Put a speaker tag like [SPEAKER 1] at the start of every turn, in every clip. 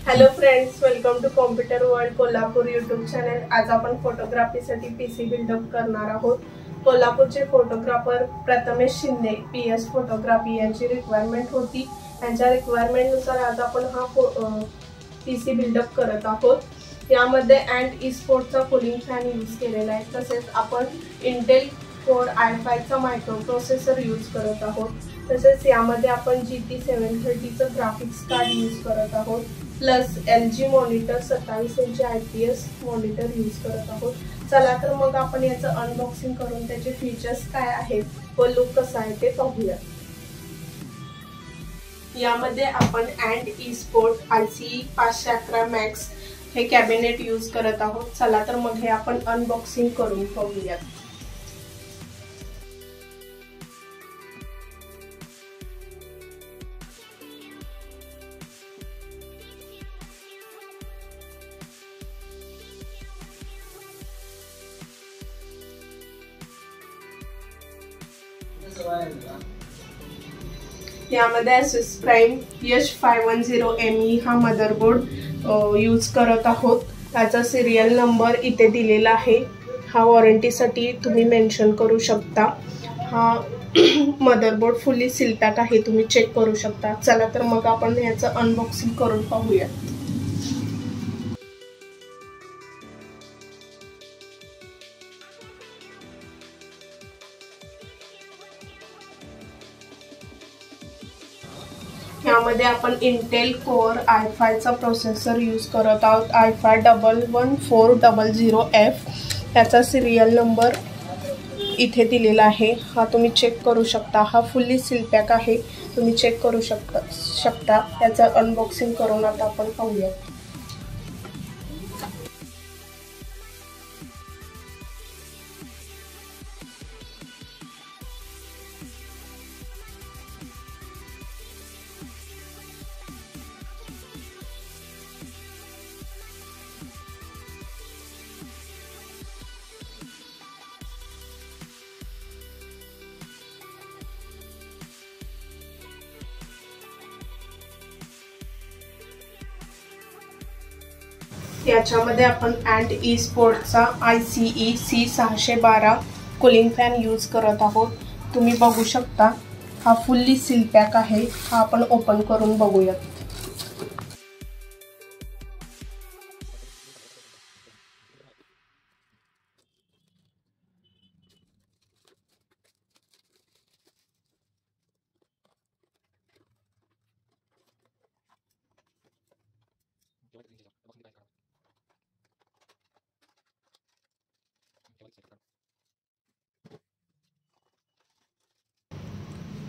[SPEAKER 1] Hello friends, welcome to computer world Kolhapur YouTube channel. आज आपण फोटोग्राफीसाठी पीसी बिल्डअप करणार आहोत। कोल्हापूरचे photographer Prathamesh Shinde PS photography यांची रिक्वायरमेंट होती। त्यांच्या रिक्वायरमेंटनुसार आज आपण हा पीसी बिल्डअप करत आहोत। यामध्ये अँड ई स्पोर्टचा कूलिंग फॅन यूज केलेला आहे। तसेच आपण इंटेल कोर i5 चा मायक्रो प्रोसेसर यूज करत आहोत। तसेच यामध्ये आपण GT 730 चं ग्राफिक्स कार्ड यूज करत आहोत। Plus LG monitor 27 inch IPS monitor use करत आहोत। चला तर मग आपण याचं अनबॉक्सिंग करून त्याचे फीचर्स काय आहेत व लुक कसा आहे ते पाहूया। यामध्ये आपण Ant E sport ICE 511 max हे कॅबिनेट यूज करत आहोत। चला तर मग हे आपण अनबॉक्सिंग करून पाहूया। यामध्ये Asus Prime H510ME हा मदरबोर्ड यूज करत आहोत। त्याचा सिरियल नंबर इथे दिलेला आहे। हा वॉरंटीसाठी तुम्ही मेन्शन करू शकता। हा मदरबोर्ड फुल्ली सील पॅक आहे, तुम्ही चेक करू शकता। चला तर मग आपण याचं अनबॉक्सिंग करून पाहूया। यामध्ये आपण इंटेल कोर i5 चा प्रोसेसर यूज करत आहोत। i5 11400F याचा सिरियल नंबर इथे दिलेला आहे। हा तुम्ही चेक करू शकता। हा फुल्ली सील पॅक आहे, तुम्ही चेक करू शकता। याचं अनबॉक्सिंग करून आता आपण पाहूया। याच्यामध्ये आपण अँड ई स्पोर्टचा ICE C612 cooling fan use करत आहोत। तुम्ही बघू शकता हा फुल्ली सील पॅक आहे। हा आपण ओपन करून बघूया।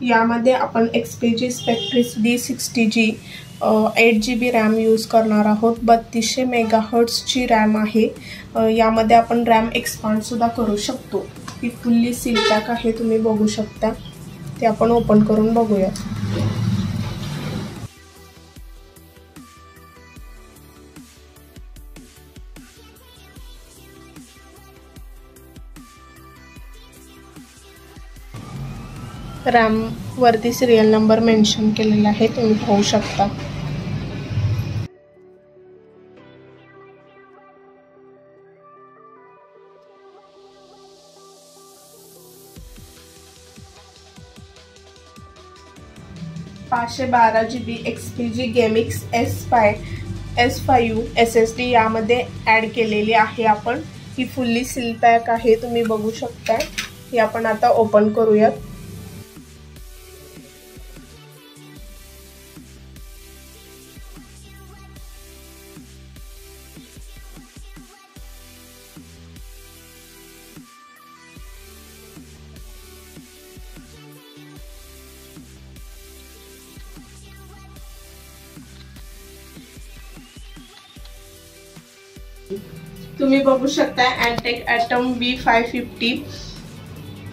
[SPEAKER 1] यामध्ये आपण XPG Spectris D60G 8GB RAM use करणार आहोत। 3200 मेगाहर्ट्ज ची रॅम आहे। यामध्ये आपण रॅम एक्सपांड सुद्धा करू शकतो। ही फुल्ली सील पॅक आहे, तुम्ही बघू शकता। ते आपण ओपन करून बघूया। रॅम वरती सिरियल नंबर मेन्शन केलेला आहे, तुम्ही पाहू शकता। GB XPG Gamix S5 SSD यामध्ये ऍड केलेली आहे आपण। ही फुल्ली सील पॅक आहे, तुम्ही बघू शकता। ही आपण आता ओपन करूयात। तुम्ही बघू शकता Antec Atom B550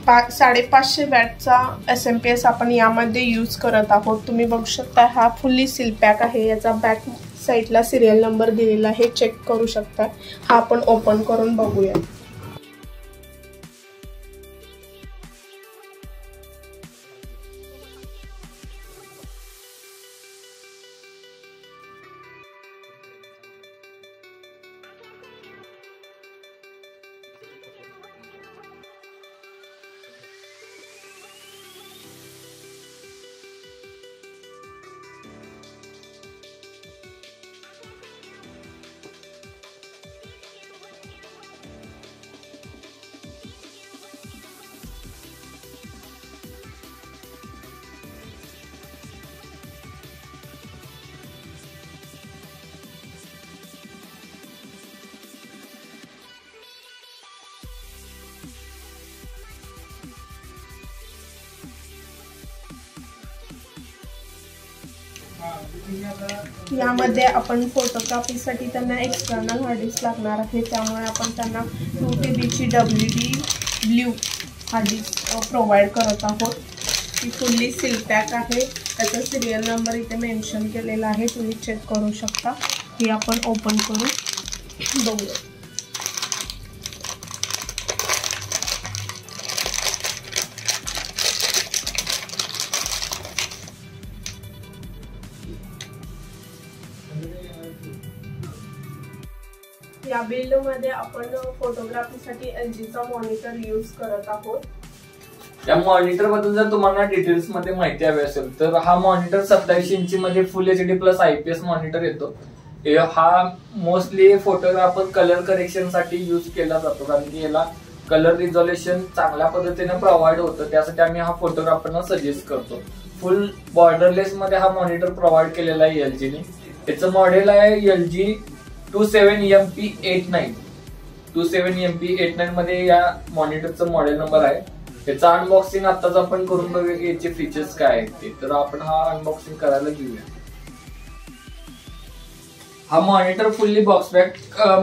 [SPEAKER 1] 550 वॅटचा SMP आपण यामध्ये यूज करत आहोत। तुम्ही बघू शकता हा फुल्ली सील पॅक आहे। याचा बॅक साइडला सिरियल नंबर दिलेला आहे, चेक करू शकता। हा आपण ओपन करून बघूया। यामध्ये आपण फोटोग्राफीसाठी त्यांना एक्सटर्नल हार्ड डिस्क लागणार आहे, त्यामुळे आपण त्यांना 2 TB ची WD blue hard disk provide करत आहोत। ही फुल्ली सील पॅक आहे, त्याचा सिरियल नंबर इथे मेन्शन केलेला आहे, तुम्ही चेक करू शकता। ही आपण ओपन करून बघूया। या बिल्ड मध्ये आपण फोटोग्राफीसाठी LGचा मॉनिटर यूज करत आहोत।
[SPEAKER 2] या मॉनिटर बद्दल जर तुम्हाला डिटेल्स मध्ये माहिती हवी असेल तर हा मॉनिटर 27 इंची मध्ये फुल HD प्लस IPS मॉनिटर येतो। हा मोस्टली फोटोग्राफर कलर करेक्शन साठी यूज केला जातो, कारण की याला कलर रिझोल्युशन चांगल्या पद्धतीने प्रोव्हाइड होतं, त्यासाठी आम्ही हा फोटोग्राफरना सजेस्ट करतो। फुल बॉर्डरलेस मध्ये हा मॉनिटर प्रोव्हाइड केलेला आहे LGने। याचं मॉडेल आहे LG 27MP89। 27MP89 मध्ये या मॉनिटरचं मॉडेल नंबर आहे। याचा अनबॉक्सिंग आताच आपण करून बघूया की याचे फीचर्स काय आहेत ते, तर आपण हा अनबॉक्सिंग करायला घेऊया। हा मॉनिटर फुल्ली बॉक्स पॅक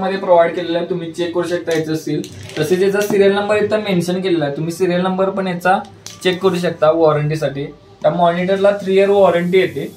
[SPEAKER 2] मध्ये प्रोव्हाइड केलेला आहे, तुम्ही चेक करू शकता याचं सील। तसेच याचा सिरियल नंबर इथं मेन्शन केलेला आहे, तुम्ही सिरियल नंबर पण याचा चेक करू शकता वॉरंटीसाठी। त्या मॉनिटरला 3 इयर वॉरंटी येते।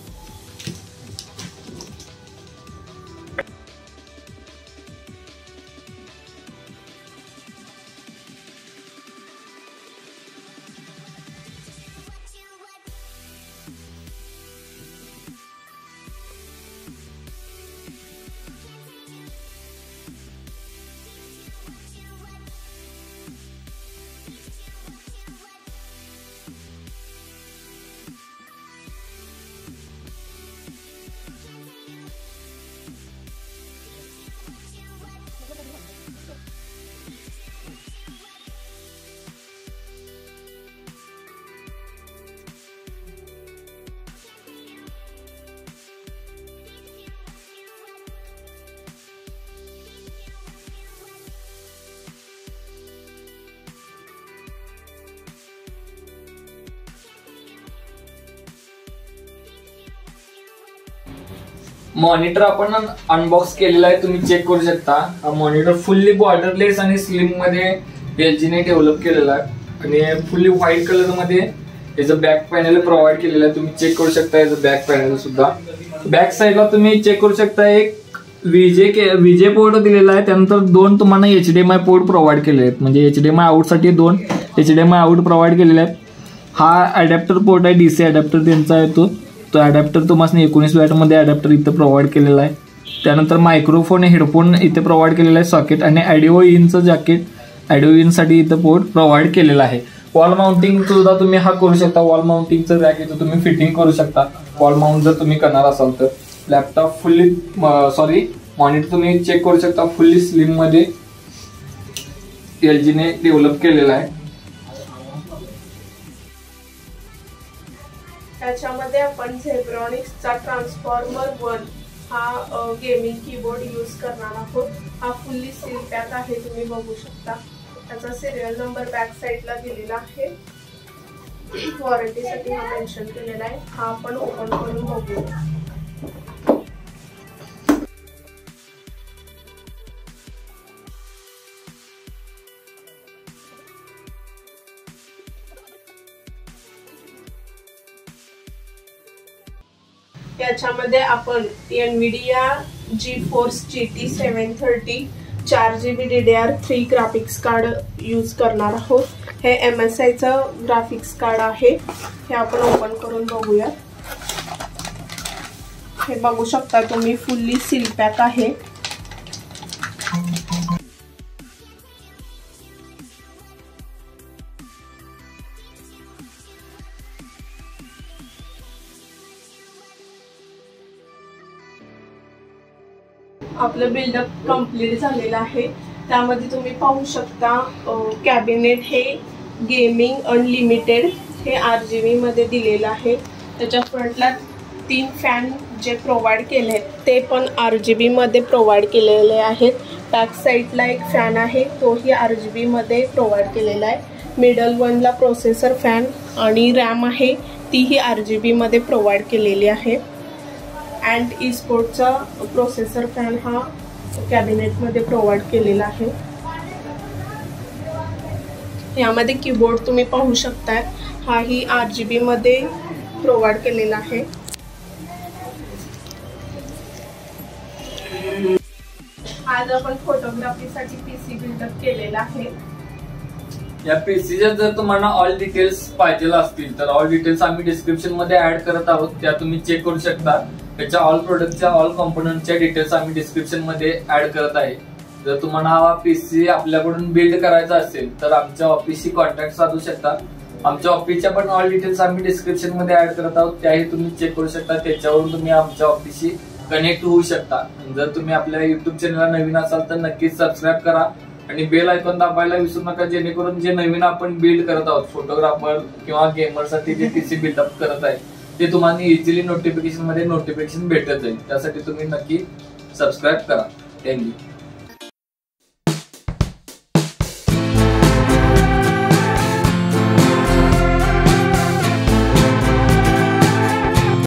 [SPEAKER 2] मॉनिटर आपण अनबॉक्स केलेला आहे, तुम्ही चेक करू शकता। हा मॉनिटर फुल्ली बॉर्डरलेस आणि स्लिम मध्ये LGने डेव्हलप केलेला आहे आणि फुल्ली व्हाईट कलर मध्ये याचं बॅक पॅनल प्रोव्हाइड केलेलं आहे, तुम्ही चेक करू शकता। याचं बॅक पॅनल सुद्धा बॅक साईडला तुम्ही चेक करू शकता, एक VJ पोर्ट दिलेला आहे, त्यानंतर 2 तुम्हाला HDMI पोर्ट प्रोव्हाइड केले आहेत, म्हणजे HDMI आउट साठी 2 HDMI आउट प्रोव्हाइड केलेले आहेत। हा अडॅप्टर पोर्ट आहे, DC अडॅप्टर त्यांचा आहे तो अडॅप्टर तुम्हाला 19 वॅट मध्ये अडॅप्टर इथे प्रोव्हाइड केलेला आहे। त्यानंतर मायक्रोफोन हेडफोन इथे प्रोव्हाइड केलेला आहे सॉकेट, आणि ऑडिओ इनचं जॅकेट ऑडिओ इन साठी इथे पोर्ट प्रोव्हाइड केलेला आहे। वॉल माउंटिंग सुद्धा तुम्ही हा करू शकता, वॉल माउंटिंगचं रॅक इथं तुम्ही फिटिंग करू शकता। वॉल माउंट जर तुम्ही करणार असाल तर लॅपटॉप फुल्ली मॉनिटर तुम्ही चेक करू शकता, फुल्ली स्लिम मध्ये LGने डेव्हलप केलेला आहे।
[SPEAKER 1] त्याच्यामध्ये आपण झेब्रॉनिक्सचा ट्रान्सफॉर्मर 1 हा गेमिंग कीबोर्ड यूज करणार आहोत। हा फुल्ली सील पॅक आहे, तुम्ही बघू शकता। त्याचा सिरियल नंबर बॅक साईडला दिलेला आहे, वॉरंटीसाठी हा मेन्शन केलेला आहे। हा आपण ओपन करून बघूया। याच्यामध्ये आपण NVIDIA GeForce GT 730 4GB DDR3 graphics card use करणार आहोत। हे MSIचं ग्राफिक्स कार्ड आहे, हे आपण ओपन करून बघूया। हे बघू शकता तुम्ही, फुल्ली सील पॅक आहे। आपलं बिल्डअप कंप्लीट झालेलं आहे। त्यामध्ये तुम्ही पाहू शकता कॅबिनेट हे गेमिंग अनलिमिटेड हे RGB मध्ये दिलेलं आहे। त्याच्या फ्रंटला 3 फॅन जे प्रोव्हाइड केले आहेत ते पण RGB मध्ये प्रोव्हाइड केलेले आहेत। बॅक साईडला एक फॅन आहे, तोही RGB मध्ये प्रोव्हाइड केलेला आहे। मिडल वनला प्रोसेसर फॅन आणि रॅम आहे, तीही RGB मध्ये प्रोव्हाइड केलेली आहे। अँड ई स्पोर्टचा प्रोसेसर फॅन हा कॅबिनेटमध्ये प्रोव्हाइड केलेला आहे. यामध्ये कीबोर्ड तुम्ही पाहू शकताय, हाही RGB मध्ये प्रोव्हाइड केलेला आहे. आज आपण फोटोग्राफीसाठी पीसी बिल्डअप केलेला आहे.
[SPEAKER 2] या पीसीच्या जर तुम्हाला ऑल डिटेल्स पाहिजे असतील तर ऑल डिटेल्स आम्ही डिस्क्रिप्शन मध्ये ऍड करत आहोत, त्या तुम्ही चेक करू शकता. त्याच्या ऑल प्रोडक्टच्या ऑल कॉम्पोनंटच्या डिटेल्स आम्ही डिस्क्रिप्शन मध्ये ऍड करत आहे. जर तुम्हाला हा पीसी आपल्याकडून बिल्ड करायचा असेल तर आमच्या ऑफिसशी कॉन्टॅक्ट साधू शकता. आमच्या ऑफिसच्या पण ऑल डिटेल्स आम्ही डिस्क्रिप्शन मध्ये ऍड करत आहोत, त्याही तुम्ही चेक करू शकता. त्याच्यावरून तुम्ही आमच्या ऑफिसशी कनेक्ट होऊ शकता. जर तुम्ही आपल्या युट्यूब चॅनलला नवीन असाल तर नक्कीच सबस्क्राईब करा आणि बेल आयकॉन दाबायला विसरू नका, जेणेकरून जे नवीन आपण बिल्ड करत आहोत फोटोग्राफर किंवा गेमरसाठी जे पीसी बिल्डअप करत आहे ते तुम्हाला इझिली नोटिफिकेशन भेटत जाईल. त्यासाठी तुम्ही नक्की सबस्क्राईब करा. थँक्यू.